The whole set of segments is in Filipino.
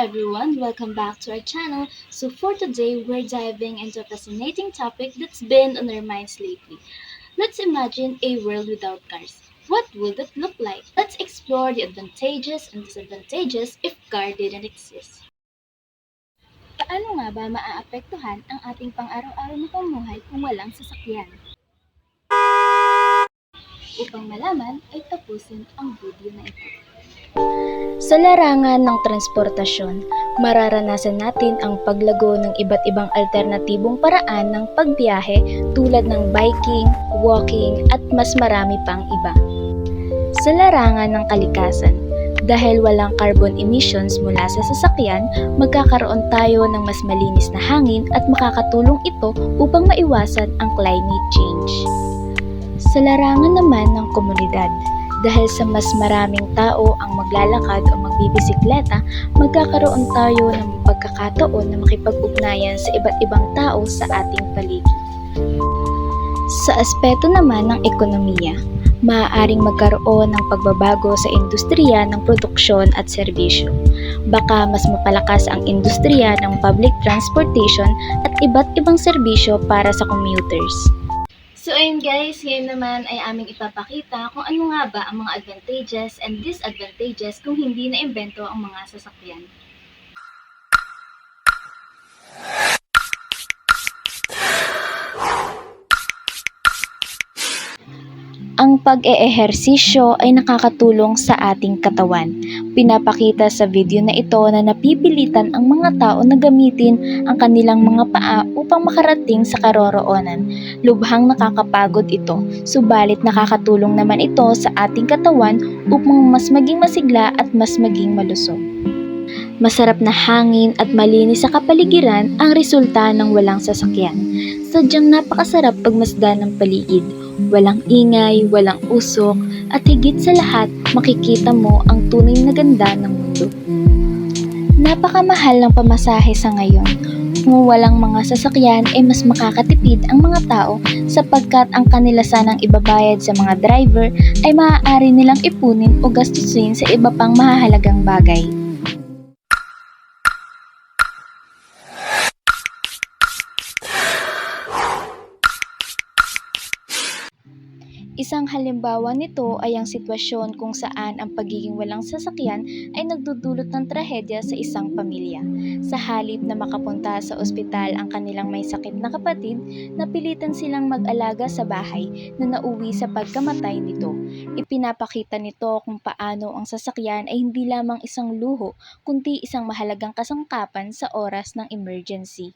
everyone, welcome back to our channel. So for today, we're diving into a fascinating topic that's been on our minds lately. Let's imagine a world without cars. What would it look like? Let's explore the advantages and disadvantages if car didn't exist. Paano nga ba maaapektuhan ang ating pang-araw-araw na pamumuhay kung walang sasakyan? Upang malaman ay tapusin ang video na ito. Sa larangan ng transportasyon, mararanasan natin ang paglago ng iba't ibang alternatibong paraan ng pagbiyahe tulad ng biking, walking at mas marami pang iba. Sa larangan ng kalikasan, dahil walang carbon emissions mula sa sasakyan, magkakaroon tayo ng mas malinis na hangin at makakatulong ito upang maiwasan ang climate change. Sa larangan naman ng komunidad, dahil sa mas maraming tao ang maglalakad o magbibisikleta, magkakaroon tayo ng pagkakataon na makipag-ugnayan sa iba't ibang tao sa ating paligid. Sa aspeto naman ng ekonomiya, maaaring magkaroon ng pagbabago sa industriya ng produksyon at serbisyo. Baka mas mapalakas ang industriya ng public transportation at iba't ibang serbisyo para sa commuters. So ayun guys, ngayon naman ay aming ipapakita kung ano nga ba ang mga advantages and disadvantages kung hindi na-imbento ang mga sasakyan. Ang pag-eehersisyo ay nakakatulong sa ating katawan. Pinapakita sa video na ito na napipilitan ang mga tao na gamitin ang kanilang mga paa upang makarating sa karoroonan. Lubhang nakakapagod ito, subalit nakakatulong naman ito sa ating katawan upang mas maging masigla at mas maging malusog. Masarap na hangin at malinis sa kapaligiran ang resulta ng walang sasakyan. Sadyang napakasarap pagmasdan ng paligid. Walang ingay, walang usok, at higit sa lahat, makikita mo ang tunay na ganda ng mundo. Napakamahal ng pamasahe sa ngayon. Kung walang mga sasakyan ay mas makakatipid ang mga tao sapagkat ang kanila sanang ibabayad sa mga driver ay maaari nilang ipunin o gastusin sa iba pang mahahalagang bagay. Isang halimbawa nito ay ang sitwasyon kung saan ang pagiging walang sasakyan ay nagdudulot ng trahedya sa isang pamilya. Sa halip na makapunta sa ospital ang kanilang may sakit na kapatid, napilitan silang mag-alaga sa bahay na nauwi sa pagkamatay nito. Ipinapakita nito kung paano ang sasakyan ay hindi lamang isang luho, kundi isang mahalagang kasangkapan sa oras ng emergency.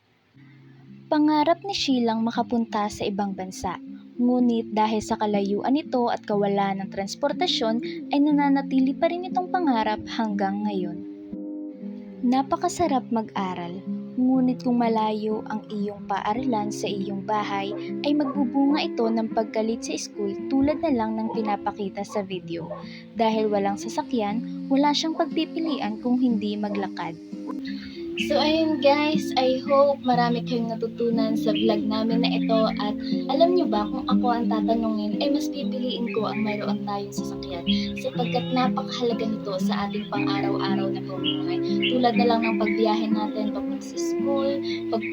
Pangarap ni Sheilang makapunta sa ibang bansa. Ngunit dahil sa kalayuan nito at kawalan ng transportasyon ay nananatili pa rin itong pangarap hanggang ngayon. Napakasarap mag-aral, ngunit kung malayo ang iyong paaralan sa iyong bahay ay magbubunga ito ng pagkalit sa school tulad na lang ng pinapakita sa video. Dahil walang sasakyan, wala siyang pagpipilian kung hindi maglakad. So ayun guys, I hope marami kayong natutunan sa vlog namin na ito at alam nyo ba kung ako ang tatanungin ay mas pipiliin ko ang mayroon tayong sasakyan sapagkat napakahalaga nito sa ating pang-araw-araw na pamumuhay. Tulad na lang ng pagbiyahe natin papunta sa school,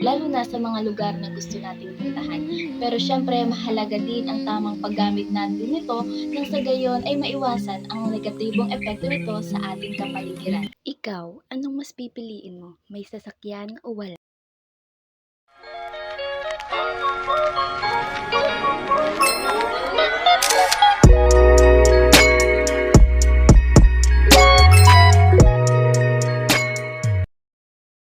lalo na sa mga lugar na gusto nating puntahan. Pero syempre mahalaga din ang tamang paggamit natin nito nang sa gayon ay maiwasan ang negatibong epekto nito sa ating kapaligiran. Ikaw, anong mas pipiliin mo? May sasakyan o wala?